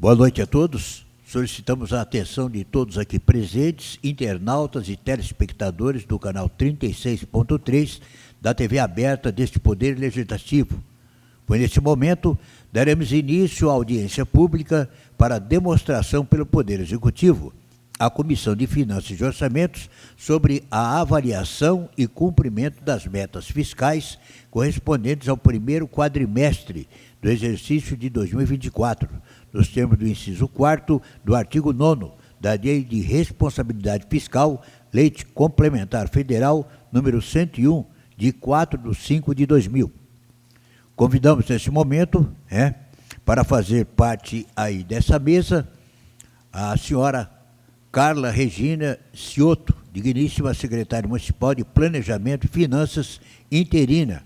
Boa noite a todos. Solicitamos a atenção de todos aqui presentes, internautas e telespectadores do canal 36.3 da TV aberta deste Poder Legislativo. Pois neste momento daremos início à audiência pública para demonstração pelo Poder Executivo à Comissão de Finanças e Orçamentos sobre a avaliação e cumprimento das metas fiscais correspondentes ao primeiro quadrimestre do exercício de 2024, nos termos do inciso 4º do artigo 9º da Lei de Responsabilidade Fiscal, Lei Complementar Federal número 101, de 4/5/2000. Convidamos nesse momento, para fazer parte aí dessa mesa, a senhora Carla Regina Cioto, digníssima secretária municipal de Planejamento e Finanças interina.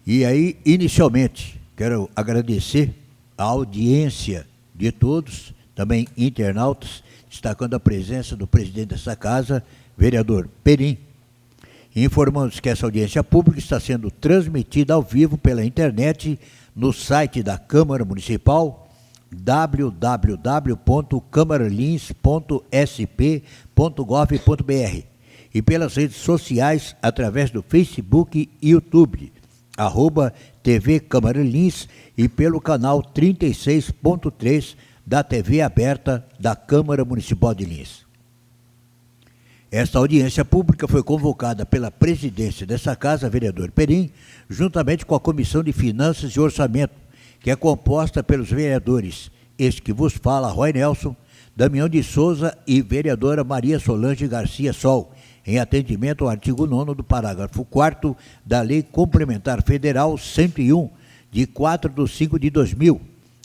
E aí, inicialmente, quero agradecer a audiência de todos, também internautas, destacando a presença do presidente dessa casa, vereador Perim. Informamos que essa audiência pública está sendo transmitida ao vivo pela internet no site da Câmara Municipal, www.camaralins.sp.gov.br, e pelas redes sociais através do Facebook e YouTube, @TV Camaralins, e pelo canal 36.3 da TV aberta da Câmara Municipal de Lins. Esta audiência pública foi convocada pela presidência dessa casa, vereador Perim, juntamente com a Comissão de Finanças e Orçamento, que é composta pelos vereadores, este que vos fala, Roy Nelson, Damião de Souza e vereadora Maria Solange Garcia Sol, em atendimento ao artigo 9º do parágrafo 4º da Lei Complementar Federal 101, de 4/5/2000,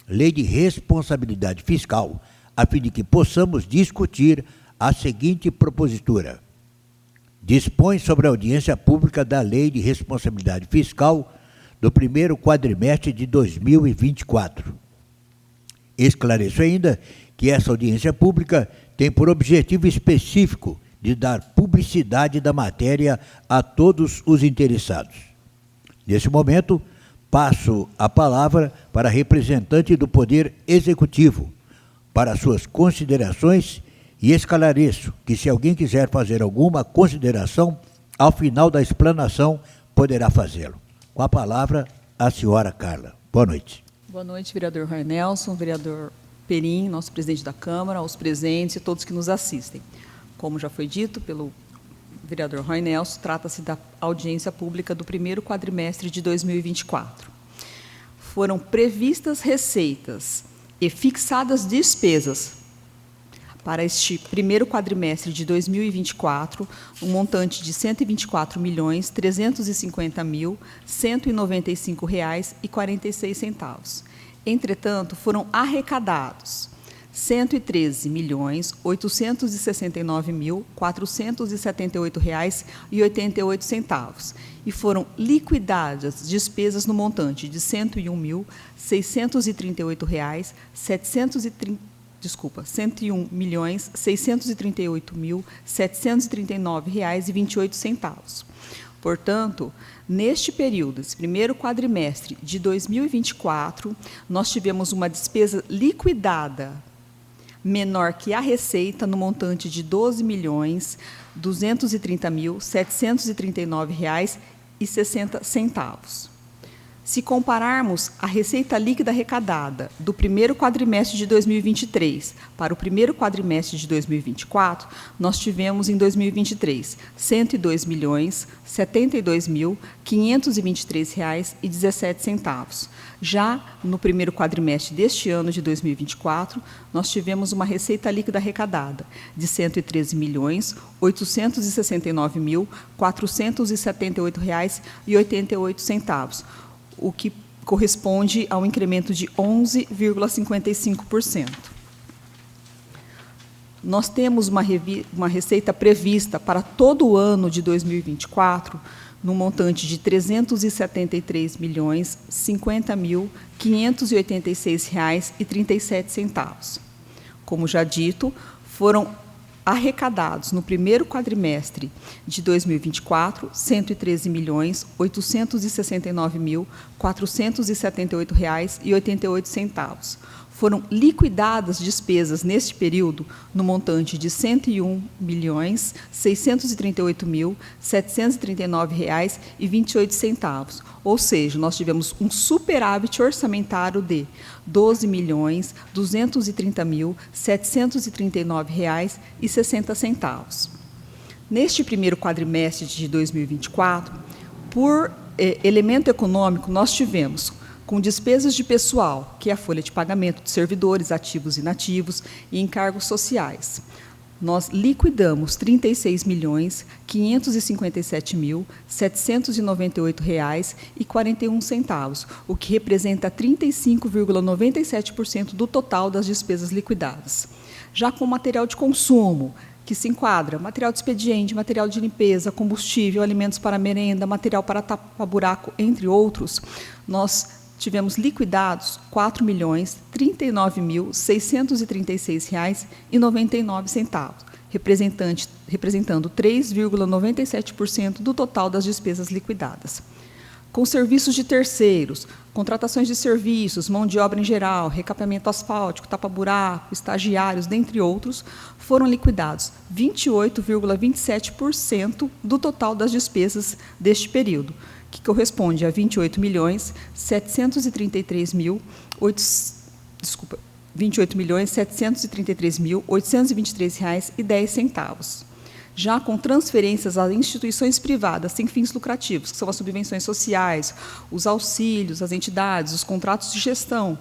Lei de Responsabilidade Fiscal, a fim de que possamos discutir a seguinte propositura. Dispõe sobre a audiência pública da Lei de Responsabilidade Fiscal do primeiro quadrimestre de 2024. Esclareço ainda que essa audiência pública tem por objetivo específico de dar publicidade da matéria a todos os interessados. Nesse momento, passo a palavra para a representante do Poder Executivo, para suas considerações, e esclareço que, se alguém quiser fazer alguma consideração, ao final da explanação, poderá fazê-lo. Com a palavra, a senhora Carla. Boa noite. Boa noite, vereador Roy Nelson, vereador Perim, nosso presidente da Câmara, aos presentes e todos que nos assistem. Como já foi dito pelo vereador Roy Nelson, trata-se da audiência pública do primeiro quadrimestre de 2024. Foram previstas receitas e fixadas despesas para este primeiro quadrimestre de 2024, um montante de R$ 124.350.195,46. Entretanto, foram arrecadados R$ 113.869.478,88 e foram liquidadas despesas no montante de R$ 101.638,28. Portanto, neste período, esse primeiro quadrimestre de 2024, nós tivemos uma despesa liquidada menor que a receita no montante de R$ 12.230.739,60. Se compararmos a receita líquida arrecadada do primeiro quadrimestre de 2023 para o primeiro quadrimestre de 2024, nós tivemos em 2023 R$ 102.072.523,17. Já no primeiro quadrimestre deste ano de 2024, nós tivemos uma receita líquida arrecadada de R$ 113.869.478,88, o que corresponde a um incremento de 11,55%. Nós temos uma receita prevista para todo o ano de 2024, no montante de R$ 373.050.586,37. Como já dito, foram arrecadados no primeiro quadrimestre de 2024, R$ 113.869.478,88. Foram liquidadas despesas neste período no montante de R$ 101.638.739,28, ou seja, nós tivemos um superávit orçamentário de R$ 12.230.739,60. Neste primeiro quadrimestre de 2024, por elemento econômico, nós tivemos com despesas de pessoal, que é a folha de pagamento de servidores ativos e inativos e encargos sociais. Nós liquidamos R$ 36.557.798,41, o que representa 35,97% do total das despesas liquidadas. Já com material de consumo, que se enquadra material de expediente, material de limpeza, combustível, alimentos para merenda, material para tapa-buraco, entre outros, nós tivemos liquidados R$ 4.039.636,99, representando 3,97% do total das despesas liquidadas. Com serviços de terceiros, contratações de serviços, mão de obra em geral, recapeamento asfáltico, tapa-buraco, estagiários, dentre outros, foram liquidados 28,27% do total das despesas deste período, que corresponde a R$ 28.733.823,10. Já com transferências a instituições privadas sem fins lucrativos, que são as subvenções sociais, os auxílios, as entidades, os contratos de gestão,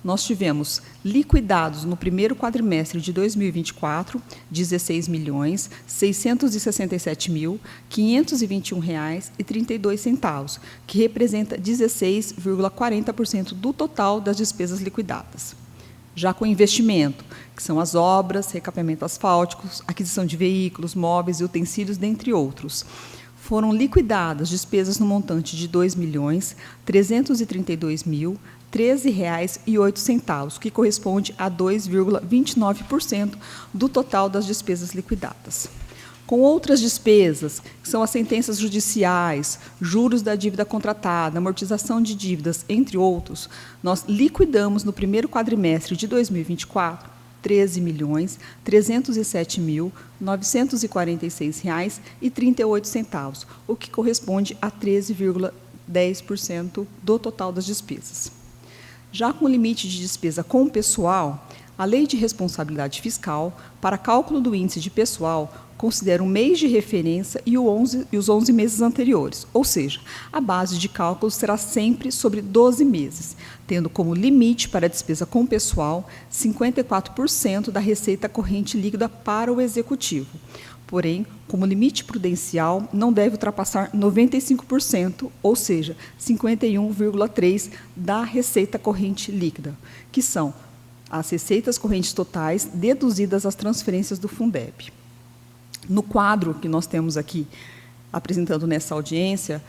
nós tivemos liquidados no primeiro quadrimestre de 2024 R$ 16.667.521,32, que representa 16,40% do total das despesas liquidadas. Já com investimento, que são as obras, recapeamento asfáltico, aquisição de veículos, móveis e utensílios, dentre outros, foram liquidadas despesas no montante de R$ 2.332.013,08, que corresponde a 2,29% do total das despesas liquidadas. Com outras despesas, que são as sentenças judiciais, juros da dívida contratada, amortização de dívidas, entre outros, nós liquidamos no primeiro quadrimestre de 2024 R$ 13.307.946,38, o que corresponde a 13,10% do total das despesas. Já com o limite de despesa com pessoal, a Lei de Responsabilidade Fiscal, para cálculo do índice de pessoal, considera um mês de referência e os 11 meses anteriores, ou seja, a base de cálculo será sempre sobre 12 meses, tendo como limite para a despesa com pessoal 54% da receita corrente líquida para o Executivo. Porém, como limite prudencial, não deve ultrapassar 95%, ou seja, 51,3% da receita corrente líquida, que são as receitas correntes totais deduzidas as transferências do Fundeb. No quadro que nós temos aqui, apresentando nessa audiência,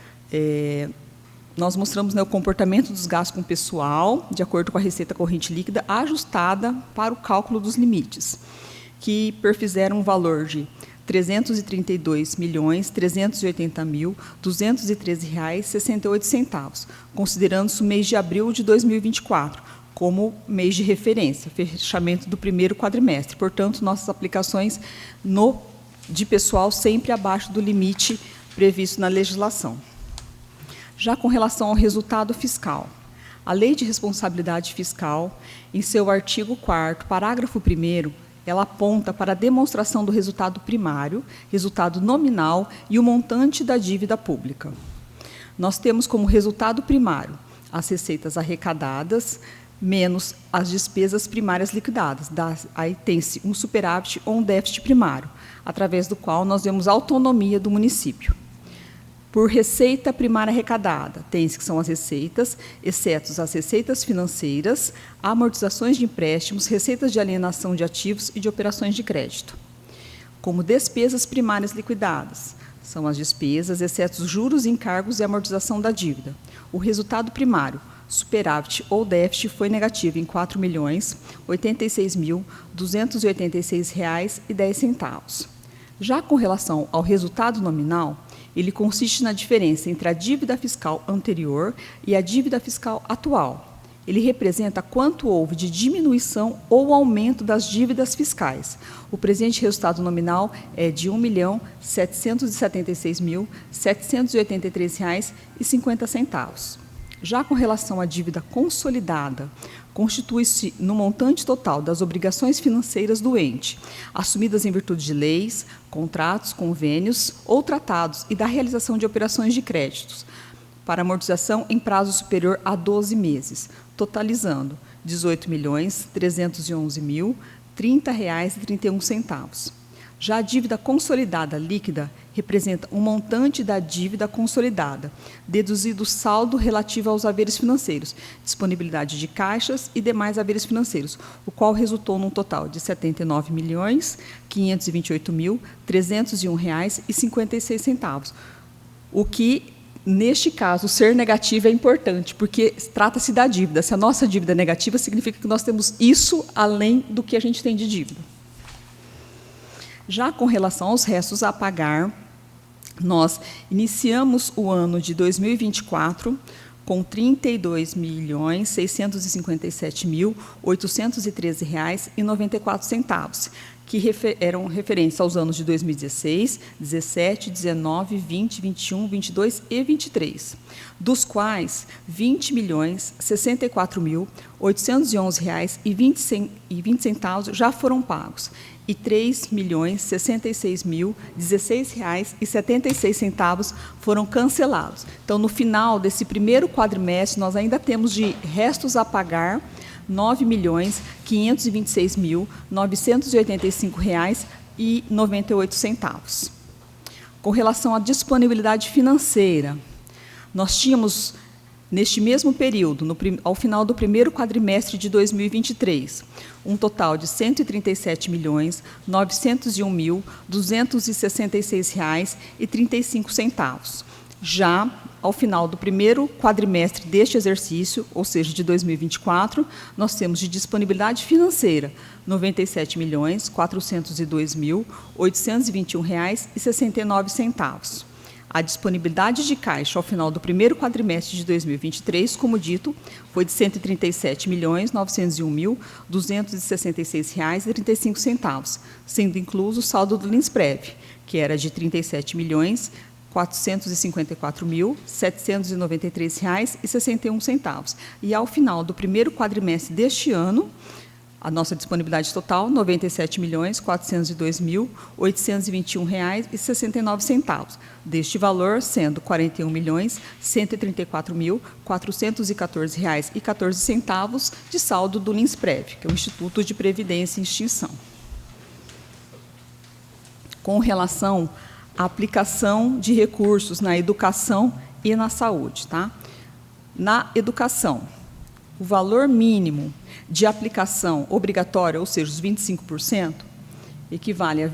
nós mostramos, né, o comportamento dos gastos com pessoal, de acordo com a receita corrente líquida, ajustada para o cálculo dos limites, que perfizeram um valor de R$ 332.380.213,68, considerando-se o mês de abril de 2024, como mês de referência, fechamento do primeiro quadrimestre. Portanto, nossas aplicações de pessoal sempre abaixo do limite previsto na legislação. Já com relação ao resultado fiscal, a Lei de Responsabilidade Fiscal, em seu artigo 4º, parágrafo 1º, ela aponta para a demonstração do resultado primário, resultado nominal e o montante da dívida pública. Nós temos como resultado primário as receitas arrecadadas, menos as despesas primárias liquidadas. Aí tem-se um superávit ou um déficit primário, através do qual nós vemos a autonomia do município. Por receita primária arrecadada, tem-se que são as receitas, exceto as receitas financeiras, amortizações de empréstimos, receitas de alienação de ativos e de operações de crédito. Como despesas primárias liquidadas, são as despesas, exceto os juros, encargos e amortização da dívida. O resultado primário, superávit ou déficit foi negativo em R$ 4.086.286,10. Já com relação ao resultado nominal, ele consiste na diferença entre a dívida fiscal anterior e a dívida fiscal atual. Ele representa quanto houve de diminuição ou aumento das dívidas fiscais. O presente resultado nominal é de R$ 1.776.783,50. Já com relação à dívida consolidada, constitui-se no montante total das obrigações financeiras do ente, assumidas em virtude de leis, contratos, convênios ou tratados e da realização de operações de créditos, para amortização em prazo superior a 12 meses, totalizando R$ 18.311.030,31. Já a dívida consolidada líquida representa um montante da dívida consolidada, deduzido o saldo relativo aos haveres financeiros, disponibilidade de caixas e demais haveres financeiros, o qual resultou num total de R$ 79.528.301,56, o que, neste caso, ser negativo é importante, porque trata-se da dívida. Se a nossa dívida é negativa, significa que nós temos isso além do que a gente tem de dívida. Já com relação aos restos a pagar, nós iniciamos o ano de 2024 com R$ 32.657.813,94, que eram referentes aos anos de 2016, 17, 19, 20, 21, 22 e 23, dos quais R$ 20.064.811,20 já foram pagos e R$ 3.066.016,76 foram cancelados. Então, no final desse primeiro quadrimestre, nós ainda temos de restos a pagar R$ 9.526.985,98. Com relação à disponibilidade financeira, nós tínhamos, neste mesmo período, ao final do primeiro quadrimestre de 2023, um total de R$ 137.901.266,35. Já ao final do primeiro quadrimestre deste exercício, ou seja, de 2024, nós temos de disponibilidade financeira R$ 97.402.821,69. A disponibilidade de caixa ao final do primeiro quadrimestre de 2023, como dito, foi de R$ 137.901.266,35, sendo incluso o saldo do Linsprev, que era de R$ 37.454.793,61. E, ao final do primeiro quadrimestre deste ano, a nossa disponibilidade total, R$ 97.402.821,69. Deste valor, sendo R$ 41.134.414,14 de saldo do Linsprev, que é o Instituto de Previdência e Extinção. Com relação à aplicação de recursos na educação e na saúde, tá? Na educação, o valor mínimo de aplicação obrigatória, ou seja, os 25%, equivale a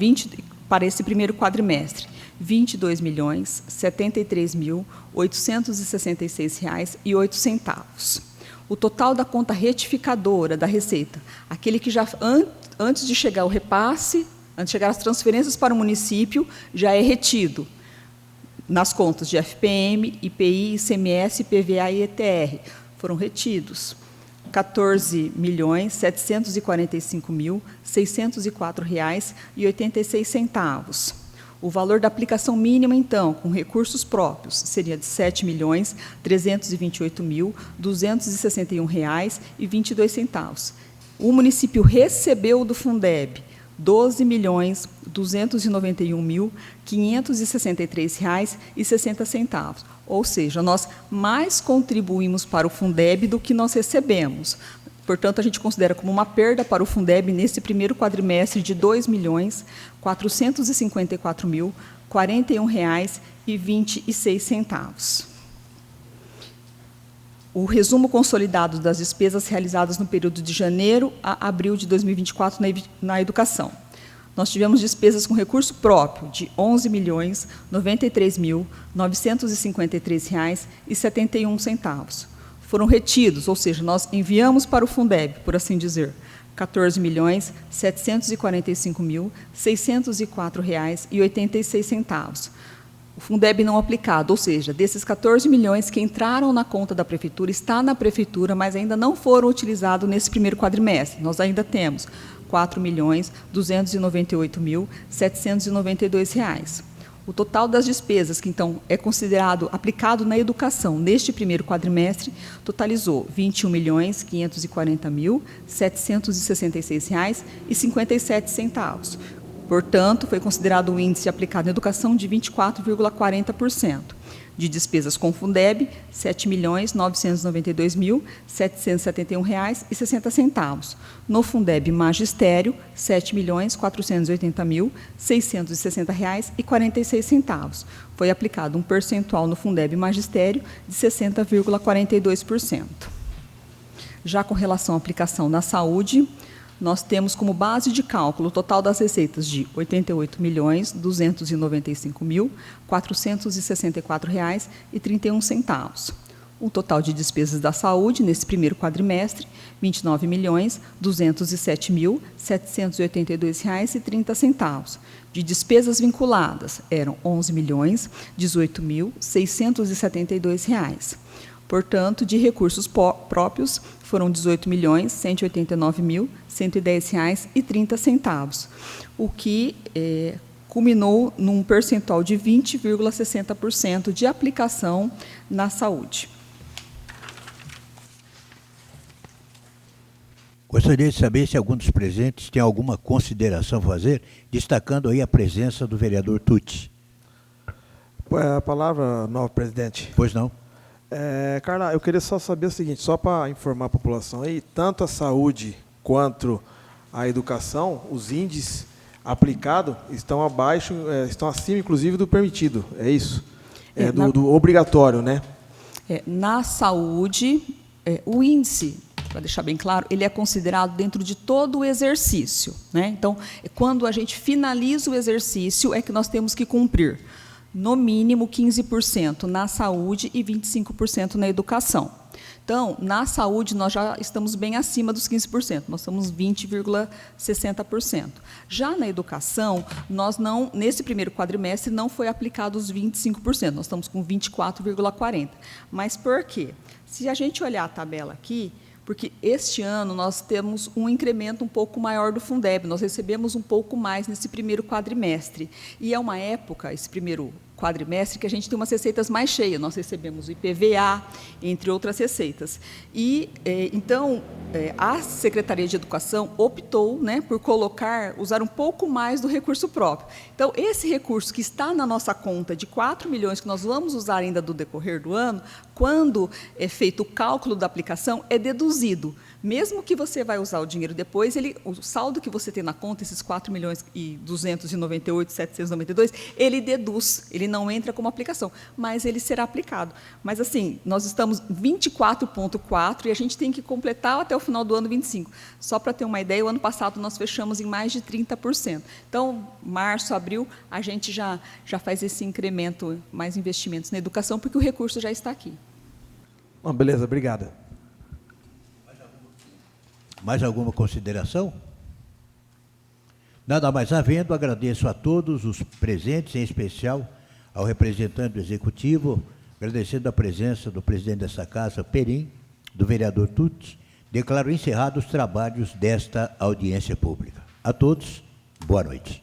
para esse primeiro quadrimestre, R$ 22.073.866,08. O total da conta retificadora da Receita, aquele que já, antes de chegar o repasse, antes de chegar as transferências para o município, já é retido nas contas de FPM, IPI, ICMS, PVA e ETR. Foram retidos R$ 14.745.604,86. O valor da aplicação mínima, então, com recursos próprios, seria de R$ 7.328.261,22. O município recebeu do Fundeb R$ 12.291.563,60. Ou seja, nós mais contribuímos para o Fundeb do que nós recebemos. Portanto, a gente considera como uma perda para o Fundeb nesse primeiro quadrimestre de R$ 2.454.041,26. O resumo consolidado das despesas realizadas no período de janeiro a abril de 2024 na educação. Nós tivemos despesas com recurso próprio de R$ 11.093.953,71. foram retidos, ou seja, nós enviamos para o Fundeb, por assim dizer, R$ 14.745.604,86. O Fundeb não aplicado, ou seja, desses 14 milhões que entraram na conta da Prefeitura, está na Prefeitura, mas ainda não foram utilizados nesse primeiro quadrimestre. Nós ainda temos R$ 4.298.792. O total das despesas, que então é considerado aplicado na educação neste primeiro quadrimestre, totalizou R$ 21.540.766,57. Portanto, foi considerado o índice aplicado na educação de 24,40%. De despesas com Fundeb, R$ 7.992.771,60. No Fundeb Magistério, R$ 7.480.660,46. Foi aplicado um percentual no Fundeb Magistério de 60,42%. Já com relação à aplicação na saúde, nós temos como base de cálculo o total das receitas de R$ 88.295.464,31. O total de despesas da saúde, nesse primeiro quadrimestre, R$ 29.207.782,30. De despesas vinculadas, eram R$ 11.018.672. Portanto, de recursos próprios, foram R$ 18.189.110,30, o que culminou num percentual de 20,60% de aplicação na saúde. Gostaria de saber se algum dos presentes tem alguma consideração a fazer, destacando aí a presença do vereador Tucci. A palavra, novo presidente. Pois não. Carla, eu queria só saber o seguinte, só para informar a população aí, tanto a saúde quanto a educação, os índices aplicados estão abaixo, estão acima, inclusive, do permitido, é isso? Do obrigatório, né? Na saúde, o índice, para deixar bem claro, ele é considerado dentro de todo o exercício, né? Então, quando a gente finaliza o exercício, é que nós temos que cumprir no mínimo 15% na saúde e 25% na educação. Então, na saúde, nós já estamos bem acima dos 15%, nós estamos 20,60%. Já na educação, nós não, nesse primeiro quadrimestre, não foi aplicado os 25%, nós estamos com 24,40%. Mas por quê? Se a gente olhar a tabela aqui, porque este ano nós temos um incremento um pouco maior do Fundeb, nós recebemos um pouco mais nesse primeiro quadrimestre. E é uma época, esse primeiro quadrimestre, que a gente tem umas receitas mais cheias. Nós recebemos o IPVA, entre outras receitas. E, então, a Secretaria de Educação optou, né, por usar um pouco mais do recurso próprio. Então, esse recurso que está na nossa conta de 4 milhões, que nós vamos usar ainda do decorrer do ano, quando é feito o cálculo da aplicação, é deduzido. Mesmo que você vai usar o dinheiro depois, o saldo que você tem na conta, esses 4.298.792, ele deduz, ele não entra como aplicação, mas ele será aplicado. Mas, assim, nós estamos 24,4% e a gente tem que completar até o final do ano 25%. Só para ter uma ideia, o ano passado nós fechamos em mais de 30%. Então, março, abril, a gente já faz esse incremento, mais investimentos na educação, porque o recurso já está aqui. Beleza, obrigado. Mais alguma consideração? Nada mais havendo, agradeço a todos os presentes, em especial ao representante do Executivo, agradecendo a presença do presidente dessa casa, Perim, do vereador Tucci. Declaro encerrados os trabalhos desta audiência pública. A todos, boa noite.